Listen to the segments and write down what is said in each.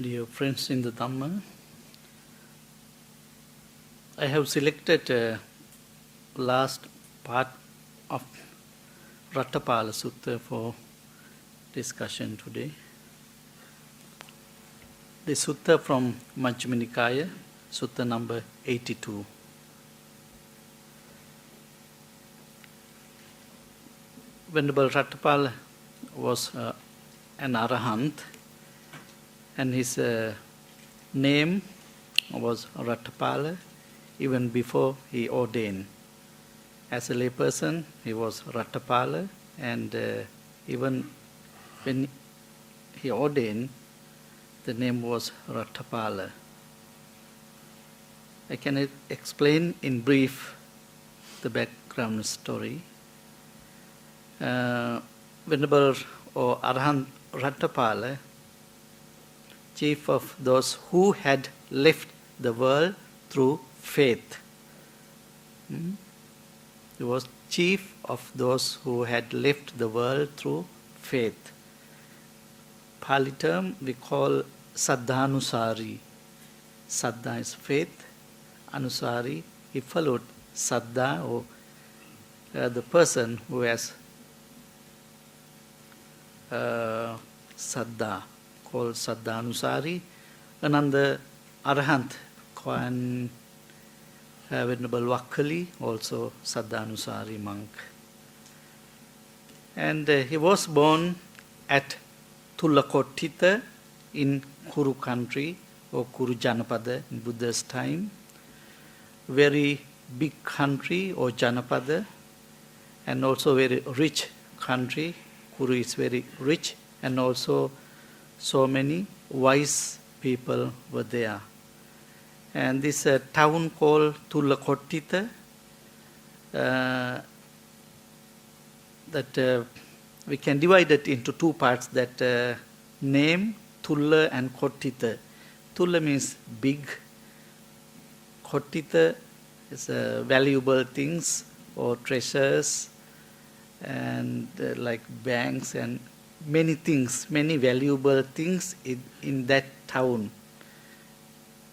Dear friends in the Dhamma, I have selected last part of Rattapala Sutta for discussion today. The Sutta from Majjhima Nikāya, Sutta number 82. Venerable Rattapala was an Arahant, and his name was Rattapala even before he ordained. As a layperson, he was Rattapala, and even when he ordained, the name was Rattapala. I can explain in brief the background story. Venerable or Arahant Rattapala, chief of those who had left the world through faith. He was chief of those who had left the world through faith. Pali term we call Saddhanusari. Saddha is faith. Anusari, he followed Saddha, or the person who has Saddha, called Saddhanusari. Another Arahant, called Venerable Wakkali, also Saddhanusari monk. And he was born at Tullakottita in Kuru country, or Kuru Janapada in Buddha's time. Very big country, or Janapada, and also very rich country. Kuru is very rich, and also so many wise people were there. And this town called Tullakottita, that we can divide it into two parts, that name Tulla and Kottita. Tulla means big, Kottita is valuable things or treasures, and like banks and many things, many valuable things in that town.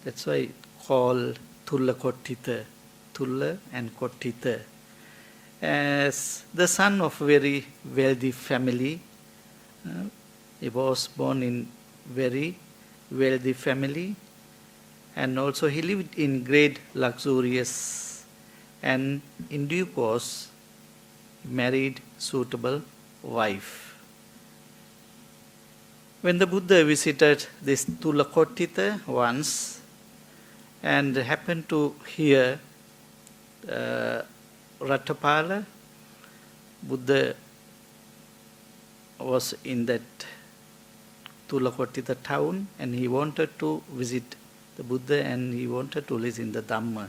That's why it's called Tullakottita, Tulla and Kottita. As the son of very wealthy family, he was born in very wealthy family, and also he lived in great luxurious, and in due course married suitable wife. When the Buddha visited this Tullakottita once and happened to hear Rattapala, Buddha was in that Tullakottita town, and he wanted to visit the Buddha, and he wanted to listen the Dhamma.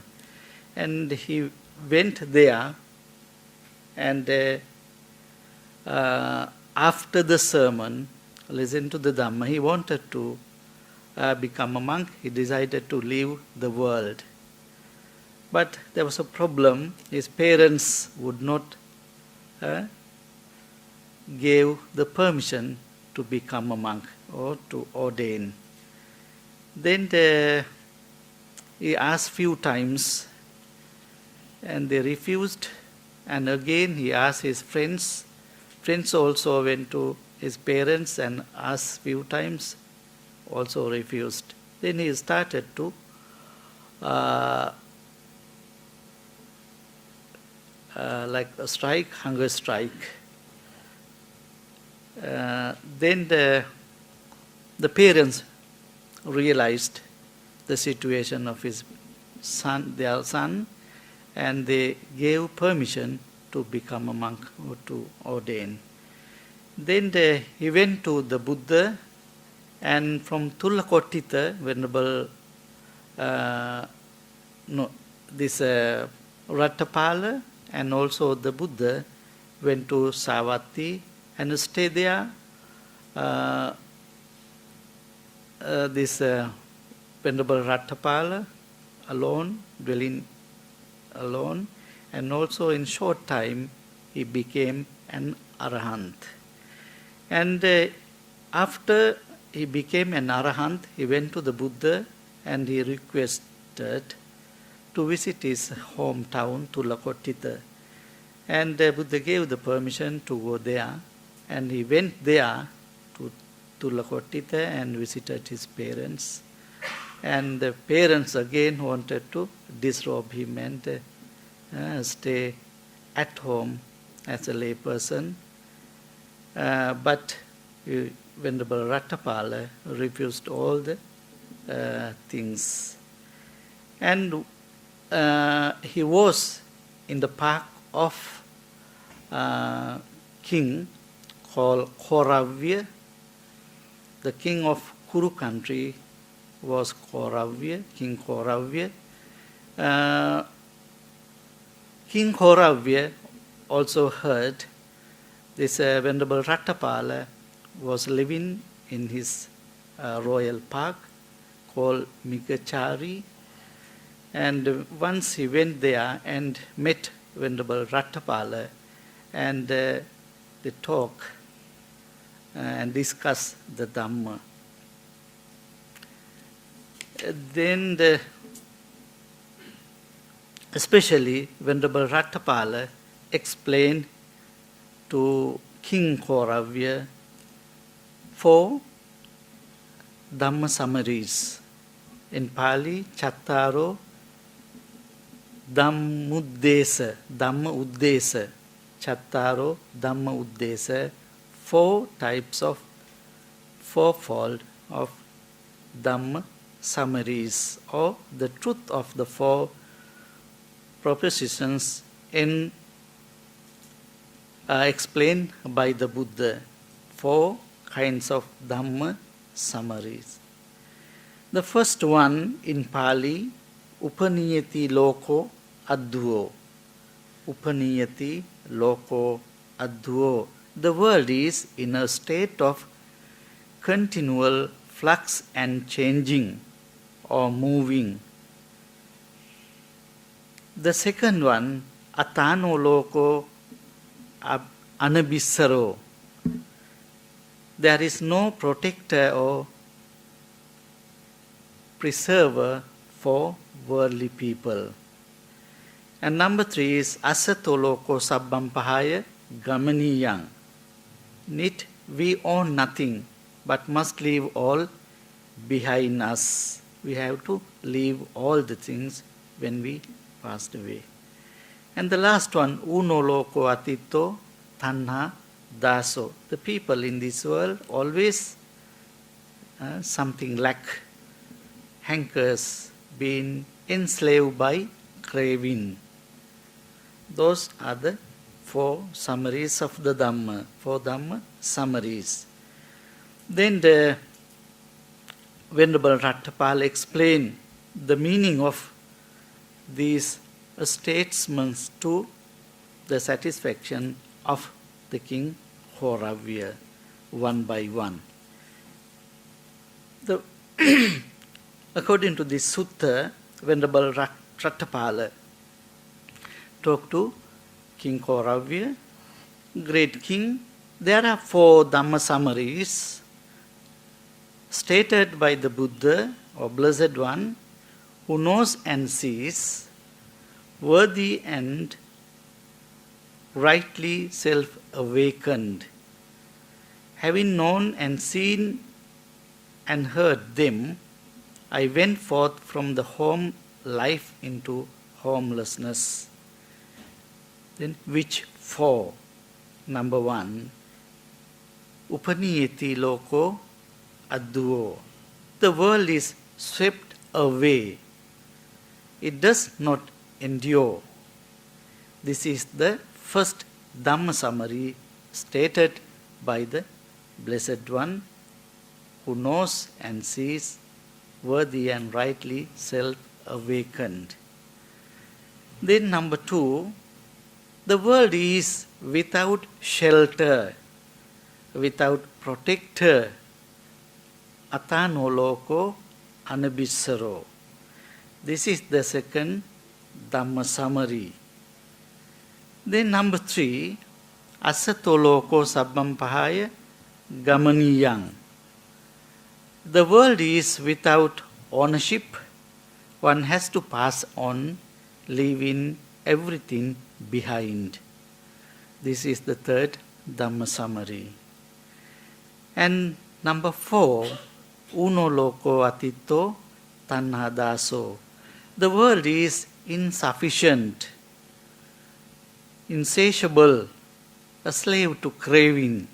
And he went there, and after the sermon, listen to the Dhamma, he wanted to become a monk. He decided to leave the world. But there was a problem. His parents would not give the permission to become a monk or to ordain. Then he asked few times, and they refused. And again he asked his friends. Friends also went to his parents and asked few times, also refused. Then he started to like a strike, hunger strike. Then the parents realized the situation of his son, their son, and they gave permission to become a monk or to ordain. Then he went to the Buddha, and from Tullakottita, Venerable this Rattapala and also the Buddha went to Savatthi and stayed there. This Venerable Rattapala alone, dwelling alone, and also in short time he became an Arahant. And after he became an arahant, he went to the Buddha and he requested to visit his hometown, Tulakottita. And the Buddha gave the permission to go there. And he went there to Tulakottita and visited his parents. And the parents again wanted to disrobe him and stay at home as a lay person. But Venerable Rattapala refused all the things. And he was in the park of king called Kauravya. The king of Kuru country was Kauravya, King Kauravya. King Kauravya also heard this Venerable Rattapala was living in his royal park called Migachari. And once he went there and met Venerable Rattapala, and they talked and discussed the Dhamma. Then especially Venerable Rattapala explained to King Kauravya 4 Dhamma summaries. In Pali, Chattaro Dhammuddesa, Dhamma Uddesa, Chattaro Dhamma Uddesa, 4 types of fourfold of Dhamma summaries, or the truth of the 4 propositions explained by the Buddha. 4 kinds of Dhamma summaries. The first one in Pali, Upanīyati loko Addhuvo. Upanīyati loko Addhuvo. The world is in a state of continual flux and changing or moving. The second one, Atāṇo loko Anabhissaro. There is no protector or preserver for worldly people. And number 3 is Assako loko Sabbaṁ pahāya gamanīyaṁ. Need we own nothing, but must leave all behind us. We have to leave all the things when we passed away. And the last one, uno loko Atitto, Taṇhā, dāso. The people in this world always something lack, hankers, being enslaved by craving. Those are the 4 summaries of the Dhamma, 4 Dhamma summaries. Then the Venerable Rattapala explained the meaning of these statements to the satisfaction of the King Kauravya, one by one. According to this sutta, Venerable Rattapala talked to King Kauravya, great king. There are 4 Dhamma summaries stated by the Buddha or Blessed One, who knows and sees, worthy and rightly self-awakened. Having known and seen and heard them, I went forth from the home life into homelessness. Then which 4? Number 1, Upanīyati loko Addhuvo. The world is swept away. It does not endure. This is the first Dhamma summary stated by the Blessed One, who knows and sees, worthy and rightly self-awakened. Then number 2, the world is without shelter, without protector. Atāṇo loko Anabhissaro. This is the second Dhamma summary. Then number 3, Assako loko Sabbaṁ pahāya gamanīyaṁ. The world is without ownership. One has to pass on, leaving everything behind. This is the third Dhamma summary. And number 4, uno loko Atitto, Taṇhā dāso. The world is insufficient, insatiable, a slave to craving.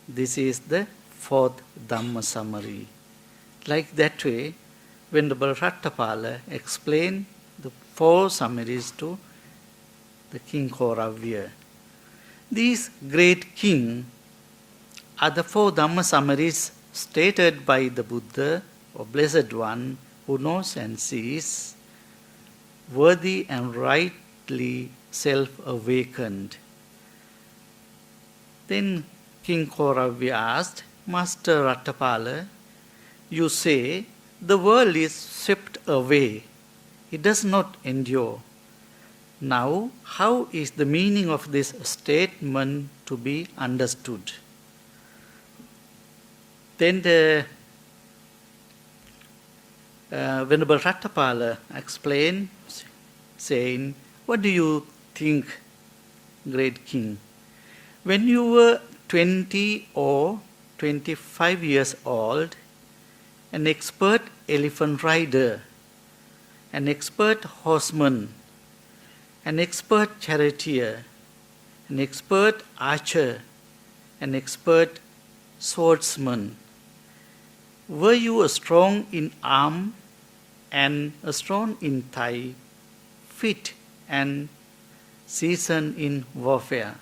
This is the 4th Dhamma summary. Like that way, Venerable Rattapala explained the 4 summaries to the King Kauravya. These great king are the 4 Dhamma summaries stated by the Buddha or Blessed One who knows and sees, worthy and rightly self-awakened. Then King Kauravya asked, Master Rattapala, you say the world is swept away. It does not endure. Now, how is the meaning of this statement to be understood? Then the Venerable Rattapala explained, saying, what do you think, great king? When you were 20 or 25 years old, an expert elephant rider, an expert horseman, an expert charioteer, an expert archer, an expert swordsman. Were you strong in arm and strong in thigh, fit and seasoned in warfare?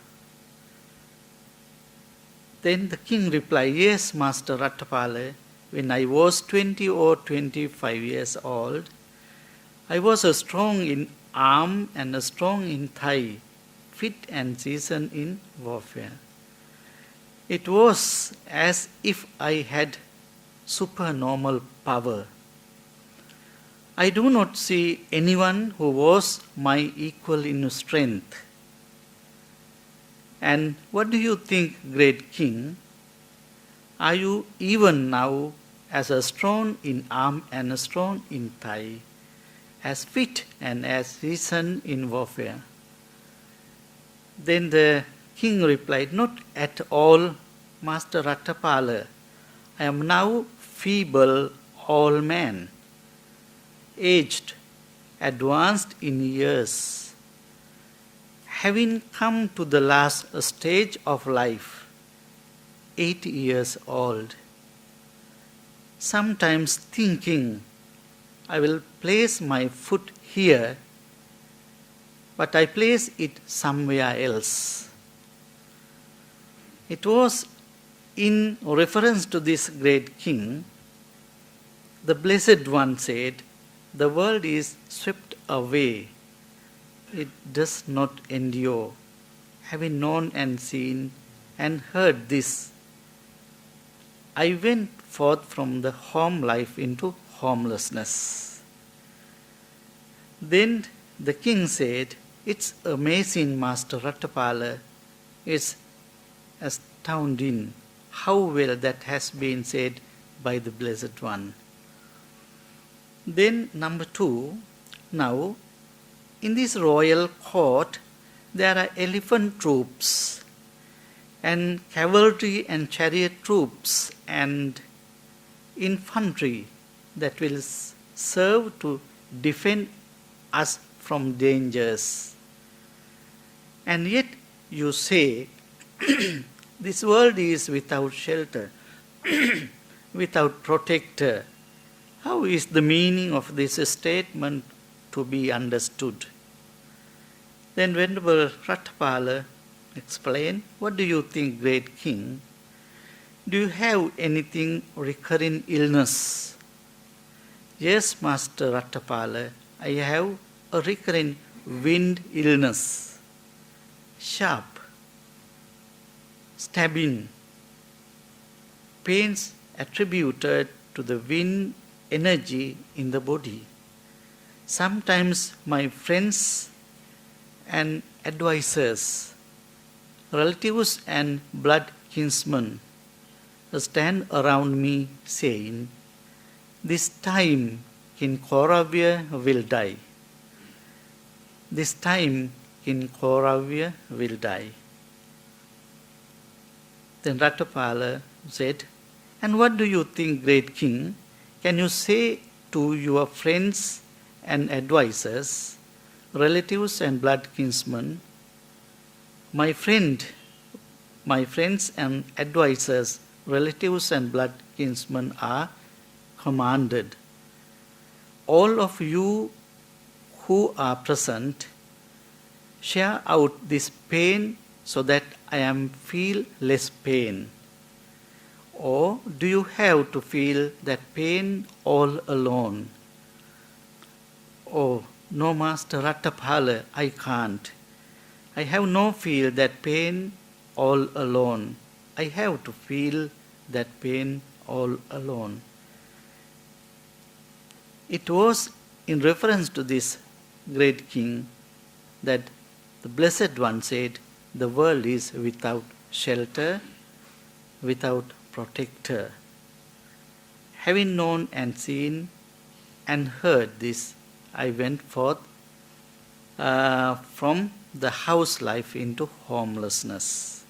Then the king replied, yes, Master Rattapala, when I was 20 or 25 years old, I was strong in arm and strong in thigh, fit and seasoned in warfare. It was as if I had supernormal power. I do not see anyone who was my equal in strength. And what do you think, great king? Are you even now as strong in arm and strong in thigh, as fit and as seasoned in warfare? Then the king replied, not at all, Master Rattapala. I am now feeble old man, aged, advanced in years, having come to the last stage of life, 80 years old. Sometimes thinking, I will place my foot here, but I place it somewhere else. It was in reference to this great king, the Blessed One said, the world is swept away. It does not endure. Having known and seen and heard this, I went forth from the home life into homelessness. Then the king said, it's amazing, Master Rattapala. It's astounding how well that has been said by the Blessed One. Then number 2, now in this royal court there are elephant troops and cavalry and chariot troops and infantry that will serve to defend us from dangers. And yet you say, this world is without shelter, without protector. How is the meaning of this statement to be understood? Then Venerable Rattapala explained, what do you think, great king? Do you have anything recurring illness? Yes, Master Rattapala, I have a recurring wind illness, sharp, stabbing, pains attributed to the wind energy in the body. Sometimes my friends and advisors, relatives and blood kinsmen stand around me saying, "This time King Kauravya will die. This time King Kauravya will die." Then Ratthapala said, "And what do you think, great king? Can you say to your friends and advisors, relatives and blood kinsmen, my friends and advisors, relatives and blood kinsmen are commanded. All of you who are present, share out this pain so that I am feel less pain. Or do you have to feel that pain all alone?" "Oh, no, Master Ratthapala, I can't. I have no feel that pain all alone. I have to feel that pain all alone." It was in reference to this great king that the Blessed One said, the world is without shelter, without protector. Having known and seen and heard this, I went forth from the house life into homelessness.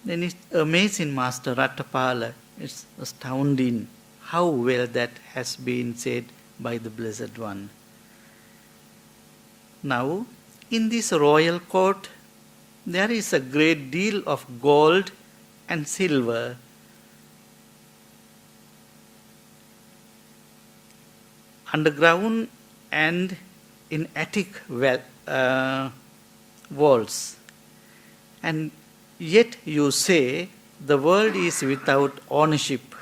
Then it's amazing, Master Ratthapala. It's astounding how well that has been said by the Blessed One. Now, in this royal court, there is a great deal of gold and silver. Underground and in attic walls. And yet you say the world is without ownership.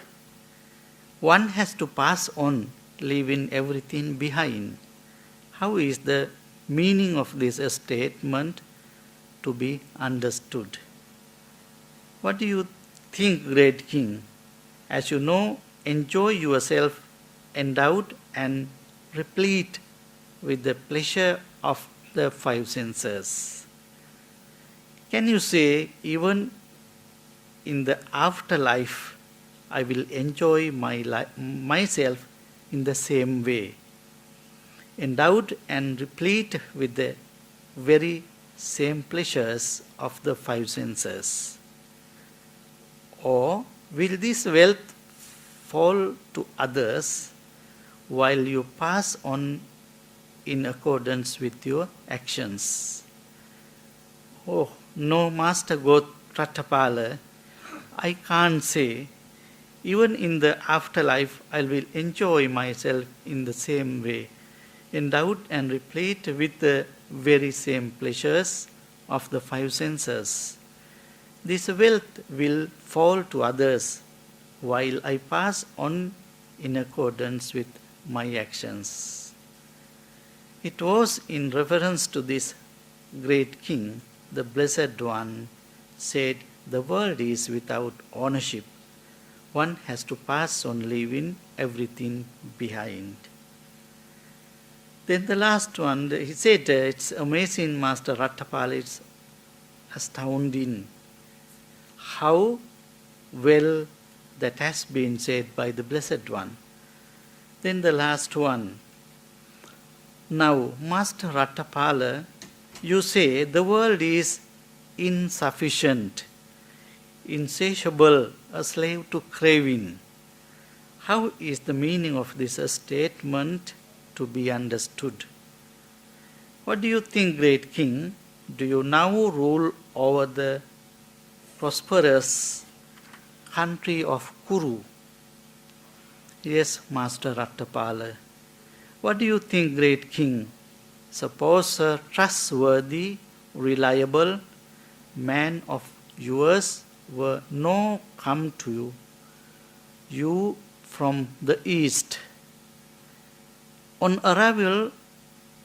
One has to pass on, leaving everything behind. How is the meaning of this statement to be understood? What do you think, great king? As you know, enjoy yourself endowed and replete with the pleasure of the five senses. Can you say, even in the afterlife, I will enjoy myself in the same way, endowed and replete with the very same pleasures of the five senses? Or will this wealth fall to others while you pass on in accordance with your actions? Oh, no, Master Ratthapala, I can't say. Even in the afterlife, I will enjoy myself in the same way, endowed and replete with the very same pleasures of the five senses. This wealth will fall to others while I pass on in accordance with my actions. It was in reference to this great king, the Blessed One said, the world is without ownership. One has to pass on, leaving everything behind. Then the last one, he said, it's amazing, Master Ratthapala, it's astounding how well that has been said by the Blessed One. Then the last one. Now, Master Ratthapala, you say the world is insufficient, insatiable, a slave to craving. How is the meaning of this statement to be understood? What do you think, great king? Do you now rule over the prosperous country of Kuru? Yes, Master Ratthapala. What do you think, great king? Suppose a trustworthy, reliable man of yours were now come to you from the east. On arrival,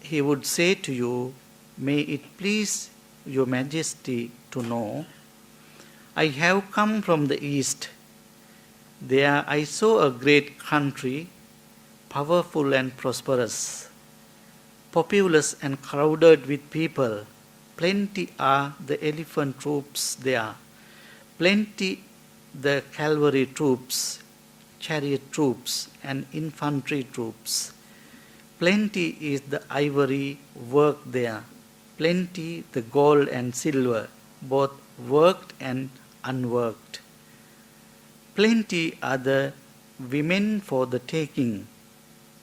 he would say to you, "May it please your majesty to know, I have come from the east. There I saw a great country, powerful and prosperous, populous and crowded with people. Plenty are the elephant troops there. Plenty the cavalry troops, chariot troops, and infantry troops. Plenty is the ivory work there, plenty the gold and silver, both worked and unworked. Plenty are the women for the taking.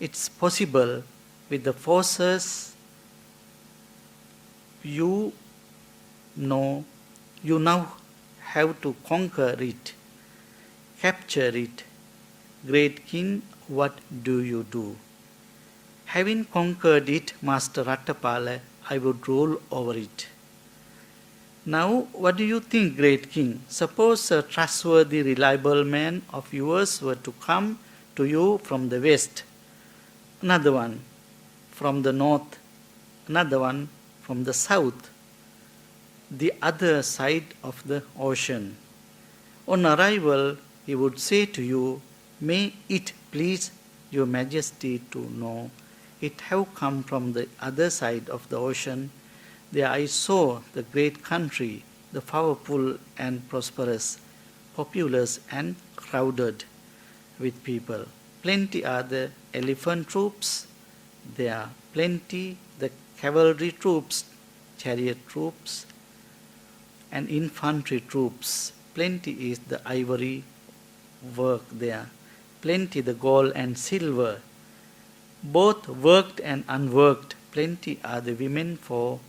It's possible with the forces you now have to conquer it, capture it. Great king, what do you do? Having conquered it, Master Rattapala, I would rule over it. Now, what do you think, great king? Suppose a trustworthy, reliable man of yours were to come to you from the west, another one from the north, another one from the south, the other side of the ocean. On arrival, he would say to you, may it please your majesty to know, it have come from the other side of the ocean. There I saw the great country, the powerful and prosperous, populous and crowded with people. Plenty are the elephant troops, there are plenty the cavalry troops, chariot troops, and infantry troops. Plenty is the ivory work there, plenty the gold and silver, both worked and unworked. Plenty are the women for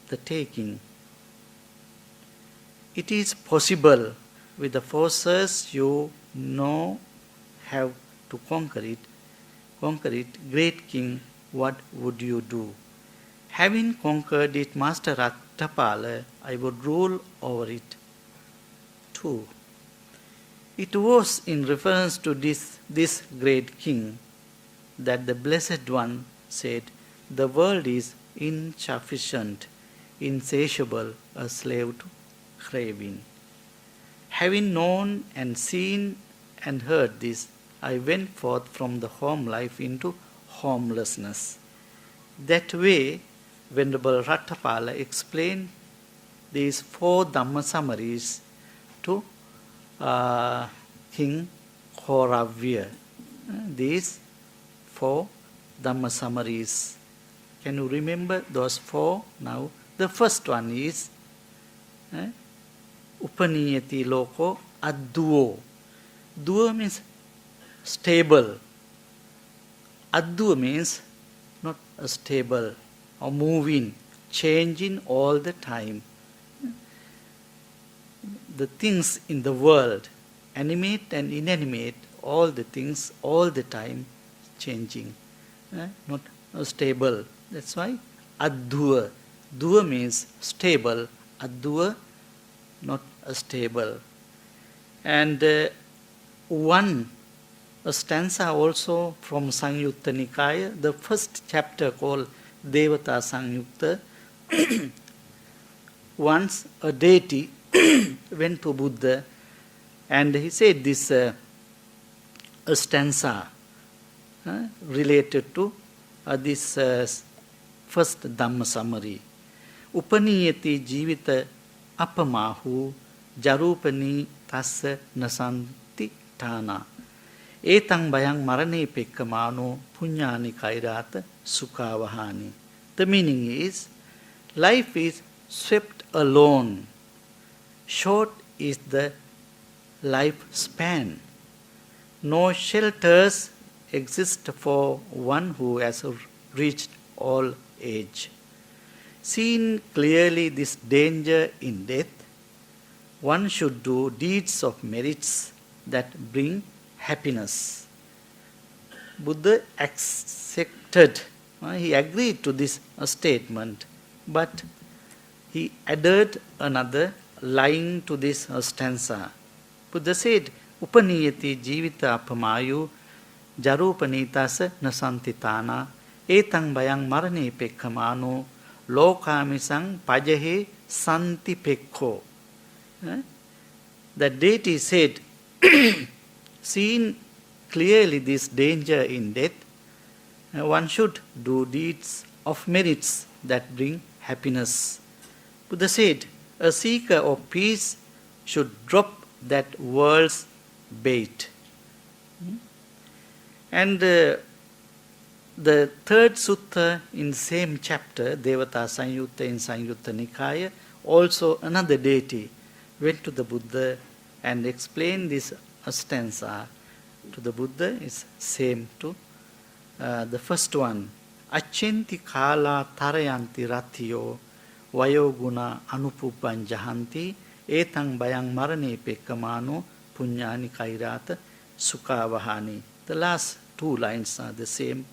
the taking. It is possible with the forces you know have to conquer it. Great king, what would you do? Having conquered it, Master Rattapala, I would rule over it. 2. It was in reference to this great king that the Blessed One said, the world is insufficient, insatiable, a slave to craving. Having known and seen and heard this, I went forth from the home life into homelessness. That way, Venerable Rattapala explained these 4 Dhamma summaries to King Kauravya. These 4 Dhamma summaries. Can you remember those 4 now? The first one is Upanīyati loko Addhuvo. Dhuva means stable. Addhuvo means not stable or moving, changing all the time. The things in the world, animate and inanimate, all the things, all the time changing, not stable. That's why Addhuvo. Dhuva means stable, Addhuvo not stable. And one stanza also from Samyutta Nikaya, the first chapter called Devata Samyutta. Once a deity went to Buddha and he said this stanza related to this first Dhamma summary. Upanīyati jīvita apamahu jarupani tassa nasanti Taṇhā. Etaṁ bhayaṁ marane pekkamāno puññāni kairāta sukhavahāni. The meaning is, life is swept alone. Short is the lifespan. No shelters exist for one who has reached old age. Seeing clearly this danger in death, one should do deeds of merits that bring happiness. Buddha accepted, he agreed to this statement, but he added another line to this stanza. Buddha said, Upanīyati jīvita apamayu jarupanitāsa nasanti Taṇhā etaṁ bhayaṁ marane pekkamāno lokāmisang pajahe santi pekko. The deity said, seeing clearly this danger in death, one should do deeds of merits that bring happiness. Buddha said, a seeker of peace should drop that world's bait. And the third sutta in the same chapter, Devata Sanyutta in Sanyutta Nikaya, also another deity went to the Buddha and explained this stanza to the Buddha. Is same to the first one. Acchenti kala tarayanti rathiyo vayo guna anupuppan jahanti etang bayang marane pekkamano punyani kairata sukavahani. The last two lines are the same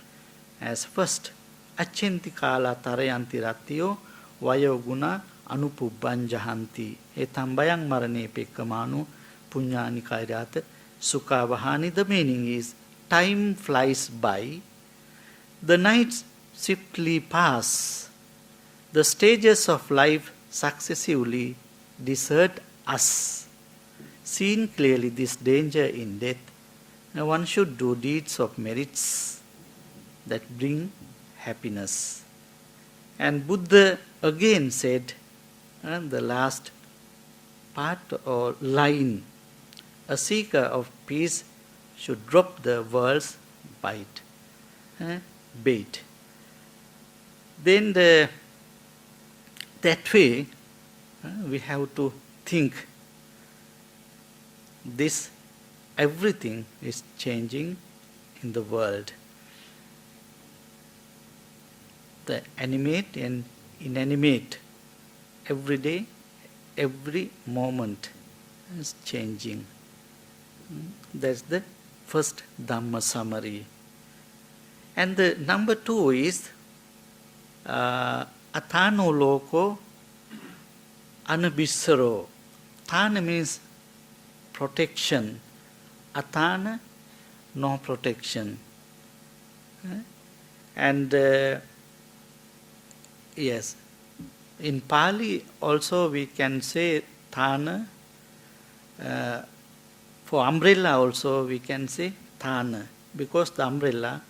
as first. Acchenti kala tarayanti rathiyo vayo guna anupuppan jahanti etang bayang marane pekkamano punyani kairata sukavahani. The meaning is, time flies by, the nights swiftly pass, the stages of life successively desert us. Seeing clearly this danger in death, one should do deeds of merits that bring happiness. And Buddha again said, the last part or line, a seeker of peace should drop the world's bait. Then that way we have to think this everything is changing in the world. The animate and inanimate, every day, every moment is changing. That's the first Dhamma summary. And the number 2 is Atāṇo loko Anabhissaro. Taṇhā means protection. Atāṇa, no protection. And yes, in Pali also we can say Taṇhā. For umbrella also we can say Taṇhā, because the umbrella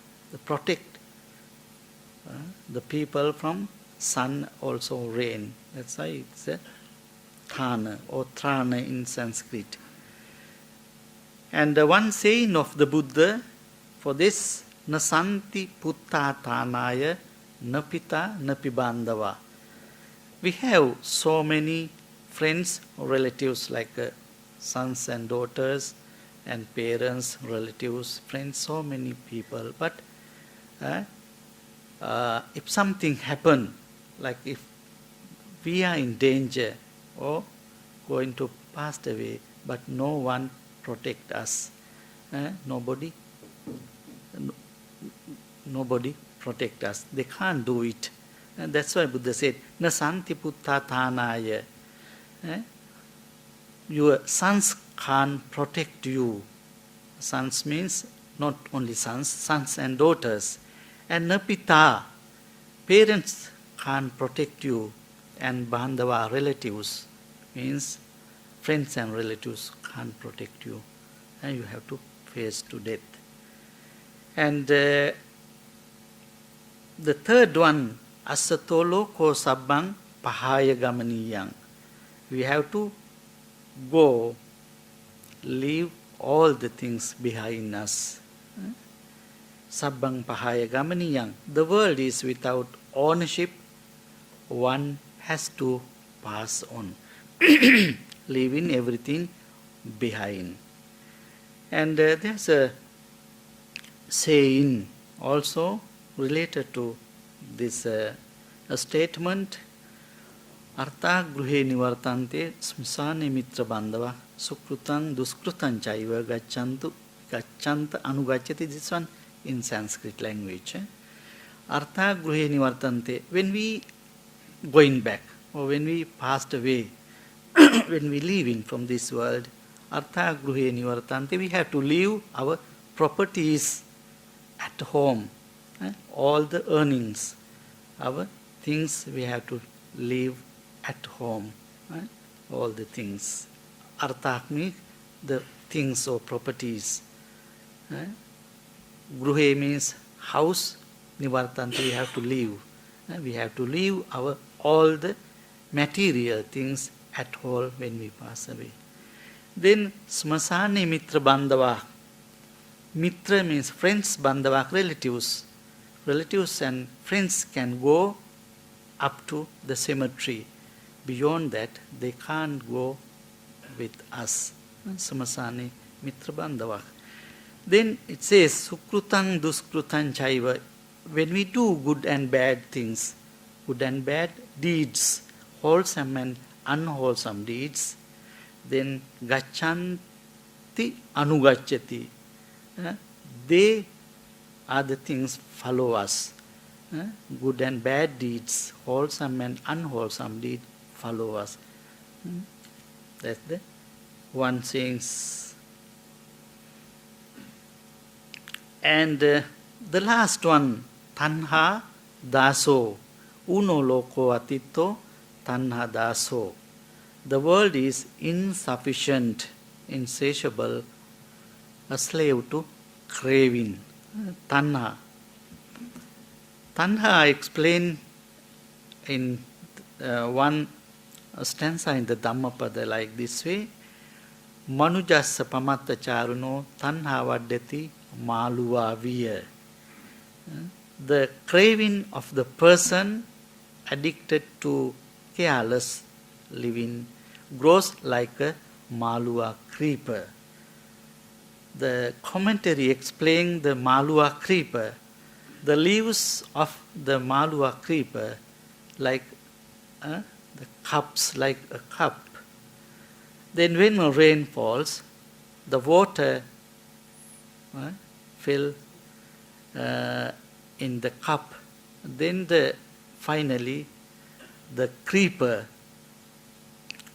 protect the people from sun, also rain. That's why it's a Taṇhā or Trāṇa in Sanskrit. And one saying of the Buddha for this, na santi putta tānāya na pita na pibandava. We have so many friends or relatives like sons and daughters and parents, relatives, friends, so many people. But if something happen, like if we are in danger or going to pass away, but no one protect us, nobody protect us. They can't do it. And that's why Buddha said, na santi putta tānāya. Your sons can't protect you. Sons means not only sons and daughters. And na pita, parents can't protect you. And bandhava, relatives, means friends and relatives can't protect you. And you have to face to death. And the third one, Assako loko Sabbaṁ pahāya gamanīyaṁ. We have to go, leave all the things behind us. Sabbaṁ pahāya gamanīyaṁ. The world is without ownership. One has to pass on, leaving everything behind. And there's a saying also related to this statement, artha gruhe nivartante smsane mitra bandhava sukrutang duskrutan chaiva gacchanta anugacchati. This one in Sanskrit language. Artha gruhe nivartante, when we going back or when we passed away, when we leaving from this world, artha gruhe nivartante, we have to leave our properties at home. All the earnings, our things we have to leave at home. All the things. Artha means the things or properties. Gruhe means house. Nivartante, we have to leave. We have to leave all the material things at home when we pass away. Then smasani mitra bandhava. Mitra means friends, bandhava relatives. Relatives and friends can go up to the cemetery. Beyond that, they can't go with us. Smasani mitra bandhava. Then it says, sukrutang duskrutang chaiva. When we do good and bad things, good and bad deeds, wholesome and unwholesome deeds, then gachanti anugacchati. They are the things follow us. Good and bad deeds, wholesome and unwholesome deeds follow us. That's the one saying. And the last one, Taṇhā dāso. Uno loko Atitto, Taṇhā dāso. The world is insufficient, insatiable, a slave to craving. Taṇhā. Taṇhā I explained in one stanza in the Dhammapada like this way. Manujassa pamatta charuno Taṇhā vaddati maluva viya. The craving of the person addicted to careless living grows like a maluva creeper. The commentary explains the maluva creeper. The leaves of the maluva creeper like the cups, like a cup. Then when rain falls, the water fill in the cup. Then finally the creeper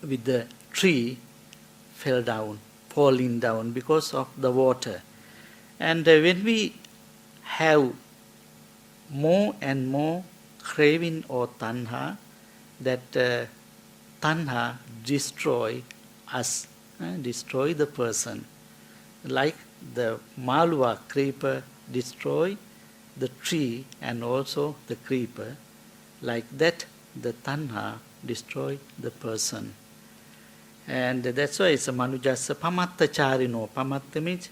with the tree fell down, falling down because of the water. And when we have more and more craving or Taṇhā, that Taṇhā destroy us, destroy the person. Like the maluva creeper destroy the tree and also the creeper. Like that, the Taṇhā destroy the person. And that's why it's a manujassa pamatta charino. Pamatta means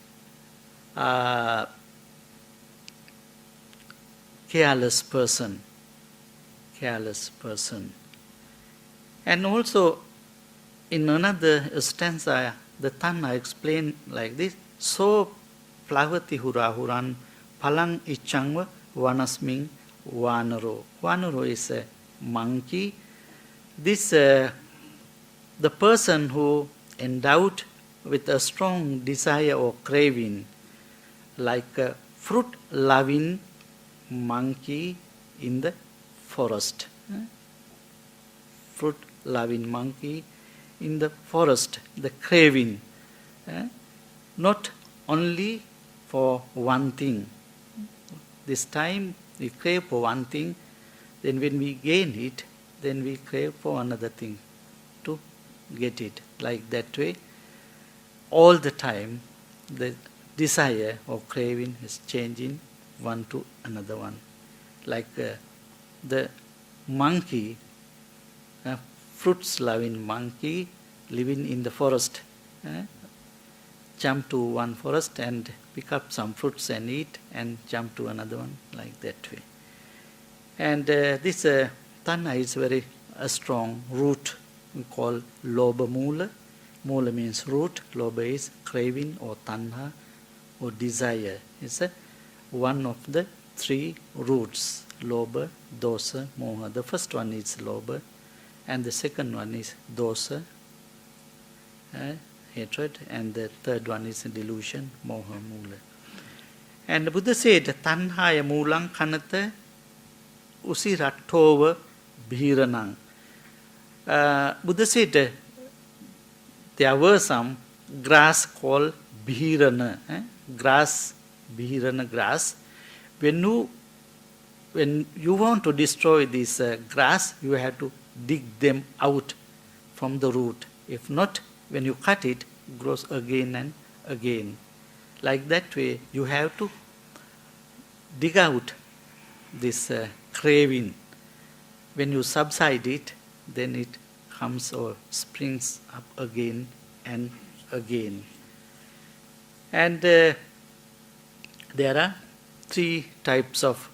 careless person. Careless person. And also in another stanza, the Taṇhā explained like this. So plavati hurahuran palang ichangva vanasming vanaro. Vanaro is a monkey. This the person who endowed with a strong desire or craving, like a fruit-loving monkey in the forest. Fruit-loving monkey in the forest, the craving. Not only for one thing. This time we crave for one thing, then when we gain it, then we crave for another thing to get it. Like that way, all the time the desire or craving is changing one to another one. Like the monkey, fruits-loving monkey living in the forest, jump to one forest and pick up some fruits and eat and jump to another one, like that way. And this Taṇhā is very strong root, we call loba mula. Mula means root, loba is craving or Taṇhā or desire. It's one of the three roots, loba, dosa, moha. The first one is loba and the second one is dosa, hatred, and the third one is delusion, moha mula. And the Buddha said, Taṇhāya mūlaṁ khanata usirattova bhiranam. Buddha said there were some grass called bhirana, bhirana grass. When you want to destroy this grass, you have to dig them out from the root. If not, when you cut it, it grows again and again. Like that way, you have to dig out this craving. When you subside it, then it comes or springs up again and again. And there are 3 types of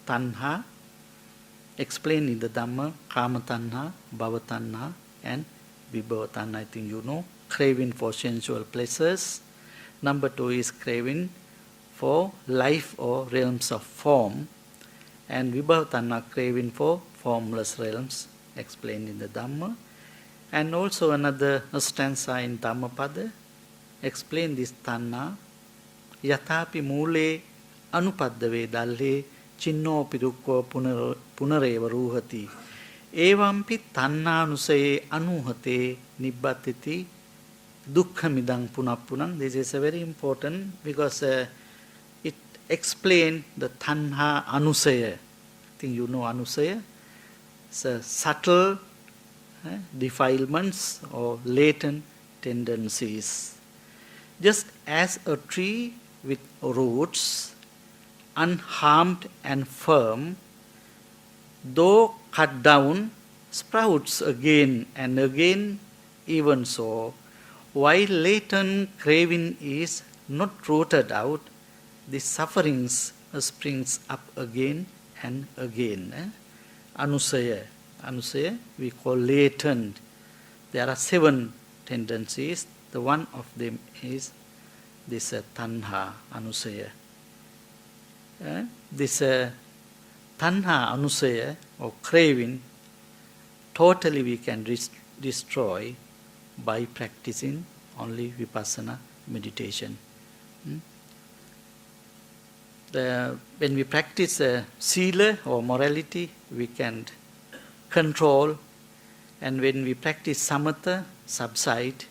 Taṇhā explained in the Dhamma: Kama Taṇhā, Bhava Taṇhā, and Vibhava Taṇhā. I think you know. Craving for sensual pleasures. Number 2 is craving for life or realms of form. And Vibhava Taṇhā, craving for formless realms, explained in the Dhamma. And also another stanza in Dhammapada explain this Taṇhā. Yathapi mule anupaddave dalle chinno pirukko punareva ruhati. Evampi Taṇhānusaye anuhate nibbatiti dukkhamidang punappunang. This is a very important because it explains the Taṇhā anusaya. I think you know anusaya. It's a subtle defilements or latent tendencies. Just as a tree with roots, unharmed and firm, though cut down, sprouts again and again, even so, while latent craving is not rooted out, the sufferings springs up again and again. Anusaya. Anusaya we call latent. There are 7 tendencies. The one of them is this Taṇhā anusaya. This Taṇhā anusaya or craving, totally we can destroy by practicing only vipassana meditation. When we practice sila or morality, we can control, and when we practice samatha, subside,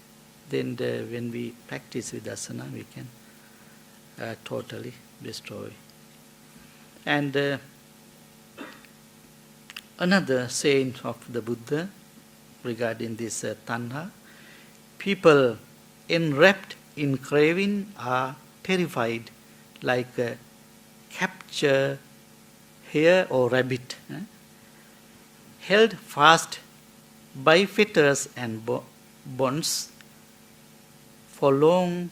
then when we practice vipassana, we can totally destroy. And another saying of the Buddha regarding this Taṇhā: people enwrapped in craving are terrified like a captured hare or rabbit, held fast by fetters and bonds. For long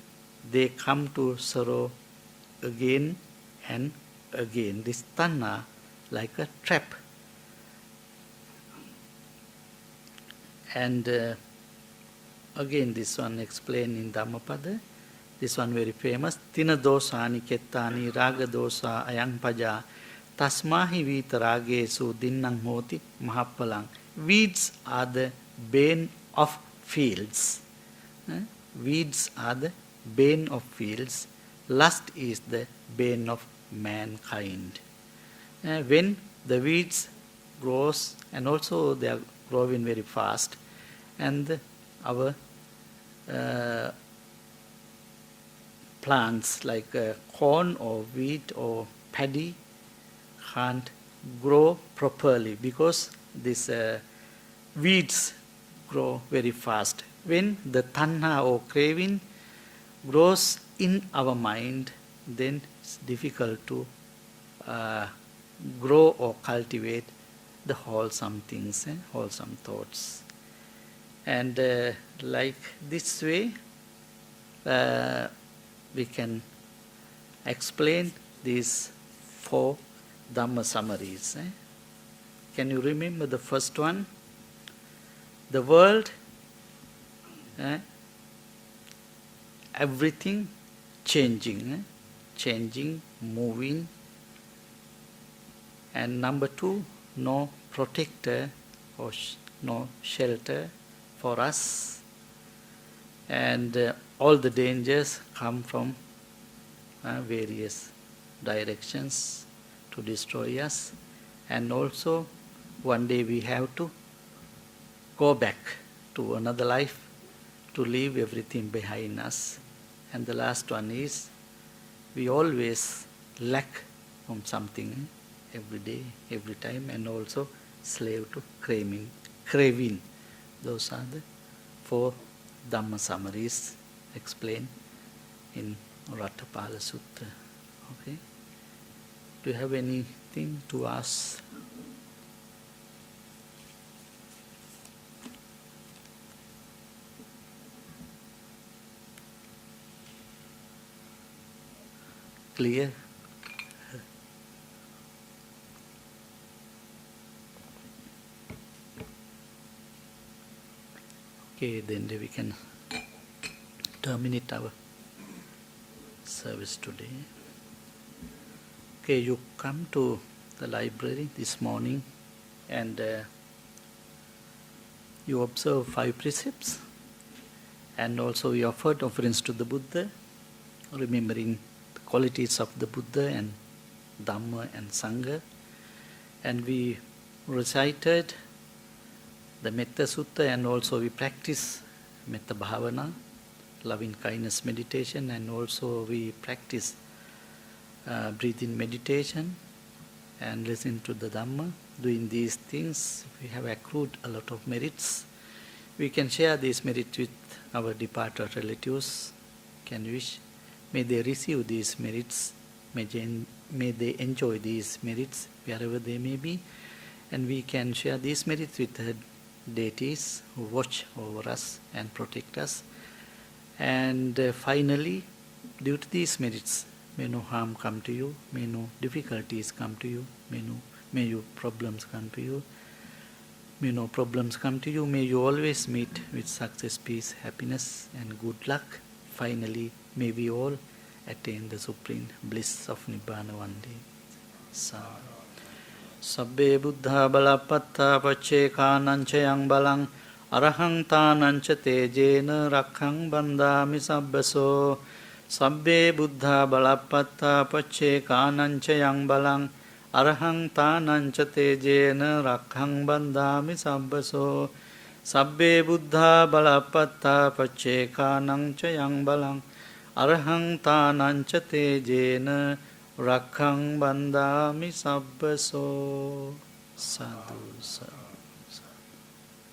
they come to sorrow again and again. This Taṇhā like a trap. And again this one explained in Dhammapada. This one very famous. Tina dosani kettani raga dosa ayang paja tasmahi vita ragesu dinnang hoti mahappalang. Weeds are the bane of fields. Weeds are the bane of fields. Lust is the bane of mankind. When the weeds grows, and also they are growing very fast, and our plants like corn or wheat or paddy can't grow properly because these weeds grow very fast. When the Taṇhā or craving grows in our mind, then it's difficult to grow or cultivate the wholesome things, wholesome thoughts. And like this way, we can explain these 4 Dhamma summaries. Can you remember the first one? The world, everything changing, changing, moving. And number 2, no protector or no shelter for us. And all the dangers come from various directions to destroy us. And also one day we have to go back to another life to leave everything behind us. And the last one is we always lack from something every day, every time, and also slave to craving. Those are the 4 Dhamma summaries explained in Rattapala Sutta. Okay? Do you have anything to ask? clear? Okay, then we can terminate our service today. Okay, you come to the library this morning and you observe 5 precepts, and also we offered offerings to the Buddha, remembering the qualities of the Buddha and Dhamma and Sangha, and we recited the Metta Sutta, and also we practice Metta Bhavana, loving kindness meditation, and also we practice breathing meditation and listen to the Dhamma. Doing these things, we have accrued a lot of merits. We can share these merits with our departed relatives. Can wish, may they receive these merits, may they enjoy these merits wherever they may be, and we can share these merits with the deities who watch over us and protect us. And finally, due to these merits, may no harm come to you, may no difficulties come to you, may your problems come to you, may no problems come to you, may you always meet with success, peace, happiness and good luck. Finally, may we all attain the supreme bliss of Nibbana one day. Sadhu. Sabbe buddha balapatta paccekānaṁ balang arahang tānaṁ tejena rakhang bandhami sabbaso. Sabbe buddha balapatta paccekānaṁ balang arahang tānaṁ tejena rakhang bandhami sabbaso. Sabbe buddha balapatta paccekānaṁ balang arahang tānaṁ tejena rakhang bandhami sabbaso. Sadhu sadhu.